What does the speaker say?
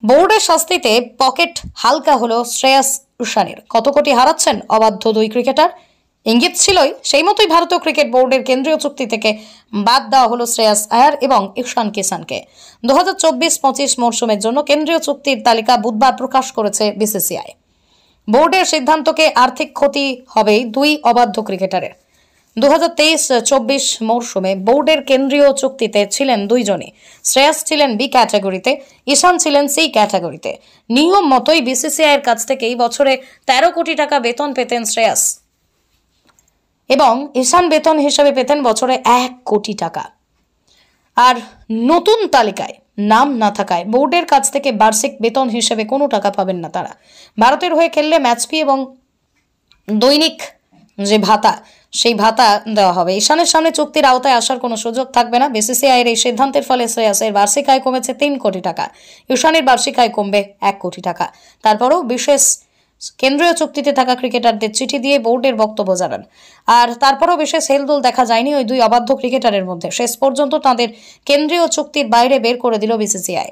বোর্ডের শাস্তিতে পকেট হালকা হলো শ্রেয়াস ঈশানের। কত কোটি হারাচ্ছেন অবাধ্য দুই ক্রিকেটার। ইঙ্গিত ছিলই, সেই মতোই ভারতীয় ক্রিকেট বোর্ডের কেন্দ্রীয় চুক্তি থেকে বাদ দেওয়া হলো শ্রেয়াস আয়ার এবং ঈশান কিষানকে। 2024-25 মরশুমের জন্য কেন্দ্রীয় চুক্তির তালিকা বুধবার প্রকাশ করেছে বিসিসিআই। বোর্ডের সিদ্ধান্তকে আর্থিক ক্ষতি হবে দুই অবাধ্য ক্রিকেটারের। 2023-24 মরশুমে বোর্ডের কেন্দ্রীয় চুক্তিতে ছিলেন দুইজনই। শ্রেয়াস ছিলেন বি ক্যাটাগরিতে, ঈশান ছিলেন সি ক্যাটাগরিতে। নিয়ম মতোই বিসিসিআই এর কাছ থেকেই বছরে 13 কোটি টাকা বেতন পেতেন শ্রেয়াস এবং ঈশান বেতন হিসেবে পেতেন বছরে 1 কোটি টাকা। আর নতুন তালিকায় নাম না থাকায় বোর্ডের কাছ থেকে বার্ষিক বেতন হিসেবে কোনো টাকা পাবেন না তারা। ভারতের হয়ে খেললে ম্যাচ ফি এবং দৈনিক যে ভাতা, সেই ভাতা দেওয়া হবে। ঈশানের সামনে চুক্তির আওতায় আসার কোনো সুযোগ থাকবে না। বিসিসিআই এর এই সিদ্ধান্তের ফলে শ্রেয়াসের বার্ষিক আয় কমেছে 3 কোটি টাকা, ঈশানের বার্ষিক আয় কমবে 1 কোটি টাকা। তারপরেও বিশেষ কেন্দ্রীয় চুক্তিতে থাকা ক্রিকেটারদের চিঠি দিয়ে বোর্ডের বক্তব্য জানান। আর তারপরেও বিশেষ হেলদোল দেখা যায়নি ওই দুই অবাধ্য ক্রিকেটারের মধ্যে। শেষ পর্যন্ত তাঁদের কেন্দ্রীয় চুক্তির বাইরে বের করে দিল বিসিসিআই।